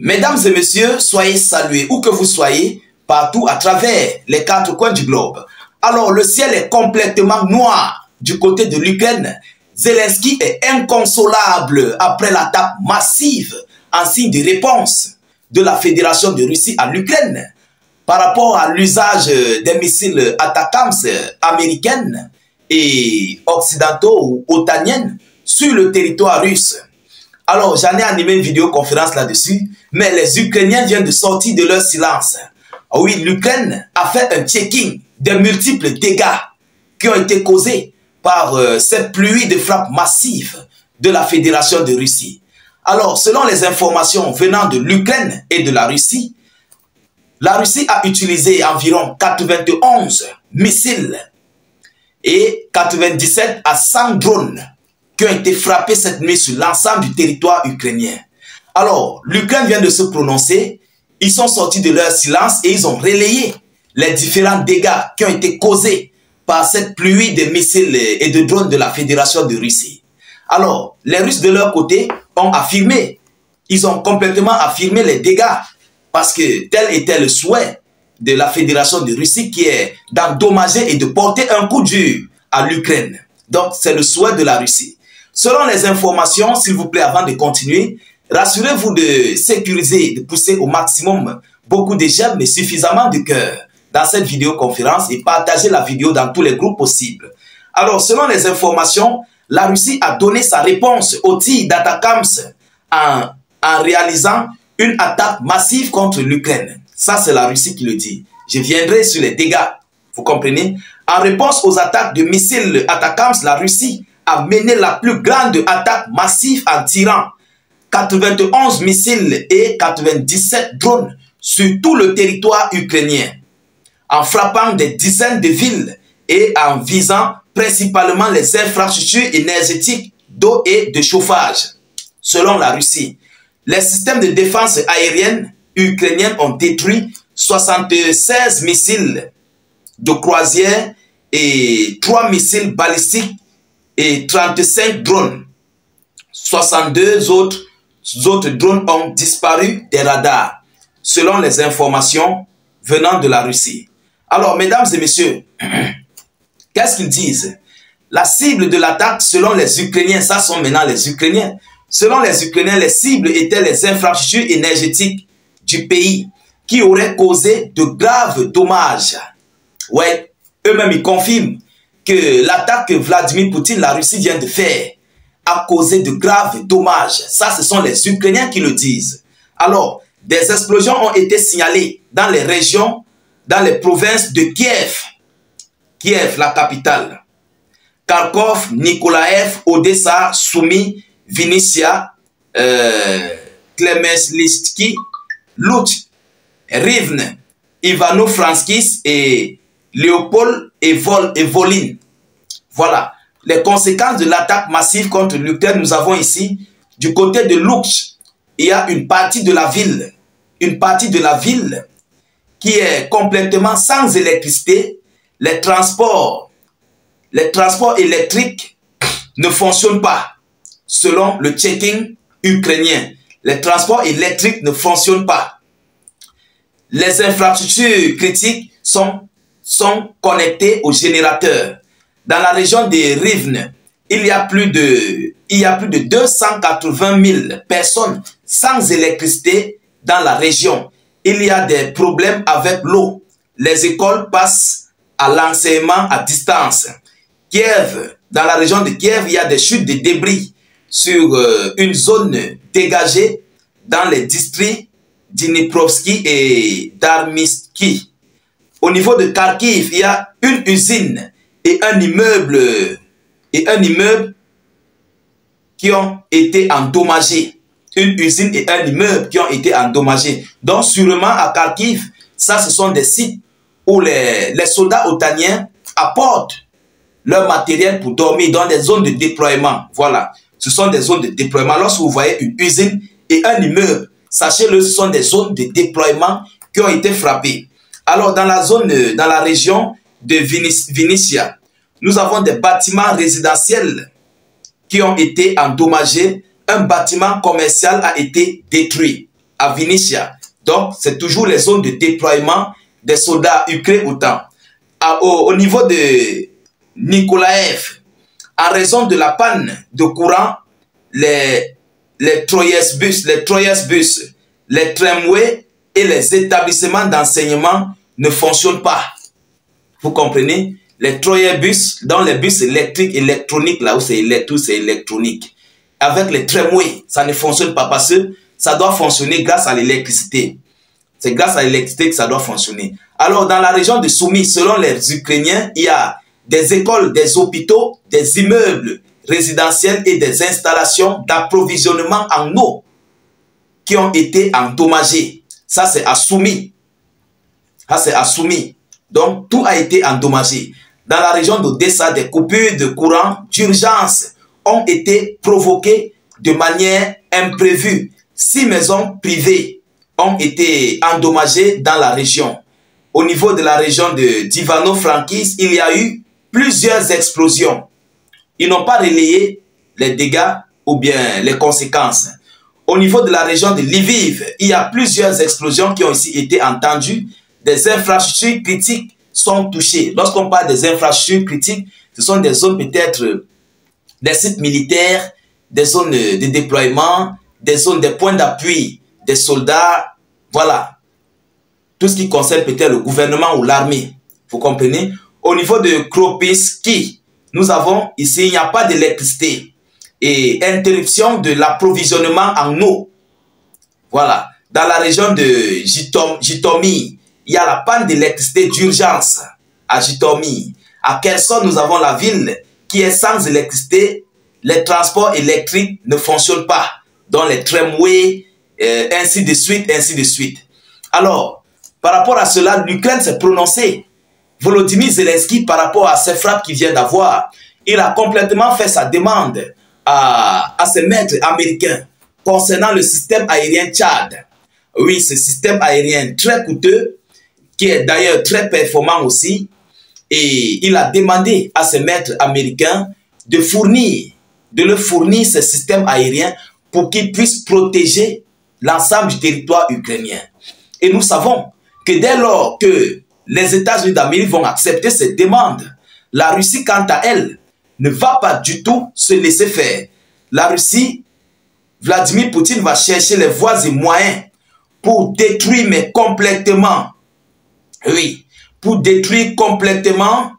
Mesdames et messieurs, soyez salués où que vous soyez, partout à travers les quatre coins du globe. Alors, le ciel est complètement noir du côté de l'Ukraine. Zelensky est inconsolable après l'attaque massive en signe de réponse de la Fédération de Russie à l'Ukraine par rapport à l'usage des missiles ATACMS américaines et occidentaux ou otaniennes sur le territoire russe. Alors, j'en ai animé une vidéoconférence là-dessus, mais les Ukrainiens viennent de sortir de leur silence. Oui, l'Ukraine a fait un checking des multiples dégâts qui ont été causés par cette pluie de frappes massives de la Fédération de Russie. Alors, selon les informations venant de l'Ukraine et de la Russie a utilisé environ 91 missiles et 97 à 100 drones qui ont été frappés cette nuit sur l'ensemble du territoire ukrainien. Alors, l'Ukraine vient de se prononcer, ils sont sortis de leur silence et ils ont relayé les différents dégâts qui ont été causés par cette pluie de missiles et de drones de la Fédération de Russie. Alors, les Russes de leur côté ont affirmé, ils ont complètement affirmé les dégâts parce que tel était le souhait de la Fédération de Russie qui est d'endommager et de porter un coup dur à l'Ukraine. Donc, c'est le souhait de la Russie. Selon les informations, s'il vous plaît, avant de continuer, rassurez-vous de sécuriser, de pousser au maximum beaucoup de j'aime, mais suffisamment de cœur dans cette vidéoconférence et partagez la vidéo dans tous les groupes possibles. Alors, selon les informations, la Russie a donné sa réponse au tir d'ATACMS en réalisant une attaque massive contre l'Ukraine. Ça, c'est la Russie qui le dit. Je viendrai sur les dégâts, vous comprenez? En réponse aux attaques de missiles ATACMS, la Russie a mené la plus grande attaque massive en tirant 91 missiles et 97 drones sur tout le territoire ukrainien, en frappant des dizaines de villes et en visant principalement les infrastructures énergétiques d'eau et de chauffage. Selon la Russie, les systèmes de défense aérienne ukrainiens ont détruit 76 missiles de croisière et 3 missiles balistiques et 35 drones. 62 autres drones ont disparu des radars, selon les informations venant de la Russie. Alors, mesdames et messieurs, qu'est-ce qu'ils disent? La cible de l'attaque, selon les Ukrainiens, ça sont maintenant les Ukrainiens, selon les Ukrainiens, les cibles étaient les infrastructures énergétiques du pays qui auraient causé de graves dommages. Ouais, eux-mêmes, ils confirment que l'attaque que Vladimir Poutine, la Russie, vient de faire a causé de graves dommages. Ça, ce sont les Ukrainiens qui le disent. Alors, des explosions ont été signalées dans les régions, dans les provinces de Kiev, Kiev, la capitale, Kharkov, Nikolaev, Odessa, Sumy, Vinnytsia, Klemensk, Lutsk, Rivne, Ivano-Frankivsk et Léopold et Volyn. Voilà. Les conséquences de l'attaque massive contre l'Ukraine, nous avons ici, du côté de Lutsk, il y a une partie de la ville qui est complètement sans électricité. Les transports électriques ne fonctionnent pas. Selon le checking ukrainien, les transports électriques ne fonctionnent pas. Les infrastructures critiques sont connectées aux générateurs. Dans la région de Rivne, il y a plus de 280 000 personnes sans électricité dans la région. Il y a des problèmes avec l'eau. Les écoles passent à l'enseignement à distance. Kiev, dans la région de Kiev, il y a des chutes de débris sur une zone dégagée dans les districts d'Dniprovski et d'Armisky. Au niveau de Kharkiv, il y a une usine et un immeuble qui ont été endommagés. Une usine et un immeuble qui ont été endommagés. Donc sûrement à Kharkiv, ça ce sont des sites où les soldats otaniens apportent leur matériel pour dormir dans des zones de déploiement. Voilà, ce sont des zones de déploiement. Lorsque vous voyez une usine et un immeuble, sachez-le, ce sont des zones de déploiement qui ont été frappées. Alors dans la région de Vinnytsia, nous avons des bâtiments résidentiels qui ont été endommagés. Un bâtiment commercial a été détruit. à Vinitia. Donc, c'est toujours les zones de déploiement des soldats ukrainiens autant. Au niveau de Nikolaev, en raison de la panne de courant, les Troyes bus, les tramways et les établissements d'enseignement ne fonctionnent pas. Vous comprenez? Les Troyes bus, dans les bus électriques, électroniques, là où c'est électronique. Avec les tramways, ça ne fonctionne pas parce que ça doit fonctionner grâce à l'électricité. C'est grâce à l'électricité que ça doit fonctionner. Alors, dans la région de Soumy, selon les Ukrainiens, il y a des écoles, des hôpitaux, des immeubles résidentiels et des installations d'approvisionnement en eau qui ont été endommagées. Ça, c'est à Soumy. Ça, c'est à Soumy. Donc, tout a été endommagé. Dans la région d'Odessa, des coupures de courant d'urgence ont été provoquées de manière imprévue. 6 maisons privées ont été endommagées dans la région. Au niveau de la région de d'Ivano-Frankivsk, il y a eu plusieurs explosions. Ils n'ont pas relayé les dégâts ou bien les conséquences. Au niveau de la région de Lviv, il y a plusieurs explosions qui ont aussi été entendues. Des infrastructures critiques sont touchées. Lorsqu'on parle des infrastructures critiques, ce sont des zones peut-être, des sites militaires, des zones de déploiement, des zones, des points d'appui, des soldats, voilà. Tout ce qui concerne peut-être le gouvernement ou l'armée. Vous comprenez? Au niveau de Kropyvski, nous avons ici, il n'y a pas d'électricité et interruption de l'approvisionnement en eau. Voilà. Dans la région de Jytomyr, il y a la panne d'électricité d'urgence à Jytomyr. À Kherson, nous avons la ville qui est sans électricité. Les transports électriques ne fonctionnent pas. Dans les tramways, ainsi de suite, ainsi de suite. Alors, par rapport à cela, l'Ukraine s'est prononcée. Volodymyr Zelensky, par rapport à ces frappes qu'il vient d'avoir, il a complètement fait sa demande à ses maîtres américains concernant le système aérien Tchad. Oui, ce système aérien très coûteux, qui est d'ailleurs très performant aussi, et il a demandé à ses maîtres américains de le fournir ce système aérien pour qu'il puisse protéger l'ensemble du territoire ukrainien. Et nous savons que dès lors que les États-Unis d'Amérique vont accepter cette demande, la Russie, quant à elle, ne va pas du tout se laisser faire. La Russie, Vladimir Poutine va chercher les voies et moyens pour détruire, mais complètement, oui, pour détruire complètement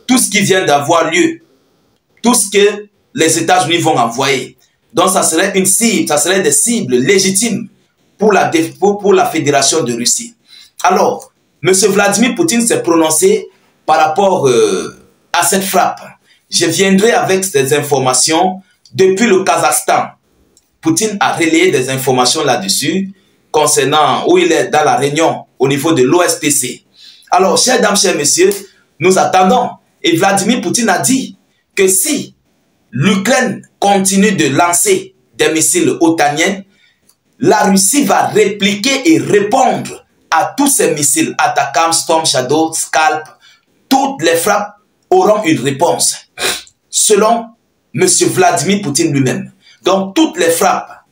tout ce qui vient d'avoir lieu, tout ce que les États-Unis vont envoyer. Donc, ça serait une cible, ça serait des cibles légitimes pour la Fédération de Russie. Alors, M. Vladimir Poutine s'est prononcé par rapport à cette frappe. Je viendrai avec ces informations depuis le Kazakhstan. Poutine a relayé des informations là-dessus concernant où il est dans la réunion au niveau de l'OSTC. Alors, chers dames, chers messieurs, nous attendons. Et Vladimir Poutine a dit que si l'Ukraine continue de lancer des missiles otaniens, la Russie va répliquer et répondre à tous ces missiles attaquant Storm Shadow, Scalp. Toutes les frappes auront une réponse, selon M. Vladimir Poutine lui-même. Donc, toutes les frappes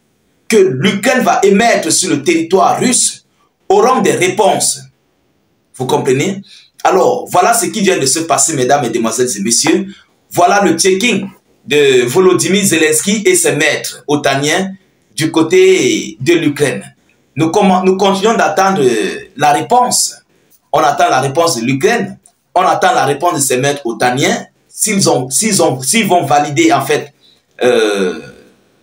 que l'Ukraine va émettre sur le territoire russe auront des réponses. Vous comprenez? Alors, voilà ce qui vient de se passer, mesdames, mesdemoiselles et messieurs. Voilà le checking de Volodymyr Zelensky et ses maîtres otaniens du côté de l'Ukraine. Nous continuons d'attendre la réponse. On attend la réponse de l'Ukraine. On attend la réponse de ses maîtres otaniens. S'ils vont valider en fait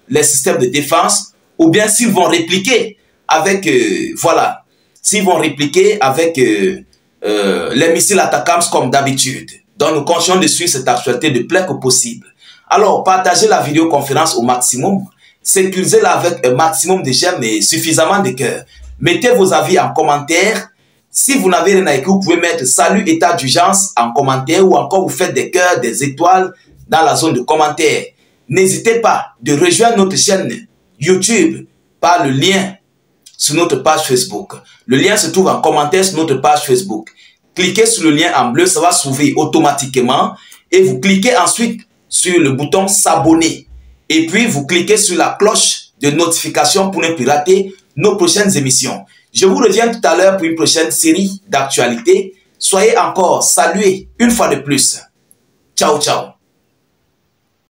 les systèmes de défense, ou bien s'ils vont répliquer avec, voilà, s'ils vont répliquer avec les missiles attaquants comme d'habitude. Donc nous continuons de suivre cette actualité de près que possible. Alors, partagez la vidéoconférence au maximum. Sécurisez-la avec un maximum de j'aime et suffisamment de cœur. Mettez vos avis en commentaire. Si vous n'avez rien à écrire, vous pouvez mettre salut état d'urgence en commentaire ou encore vous faites des cœurs, des étoiles dans la zone de commentaires. N'hésitez pas de rejoindre notre chaîne YouTube par le lien sur notre page Facebook. Le lien se trouve en commentaire sur notre page Facebook. Cliquez sur le lien en bleu, ça va s'ouvrir automatiquement et vous cliquez ensuite sur le bouton s'abonner. Et puis vous cliquez sur la cloche de notification pour ne plus rater nos prochaines émissions. Je vous reviens tout à l'heure pour une prochaine série d'actualités. Soyez encore salués une fois de plus. Ciao, ciao.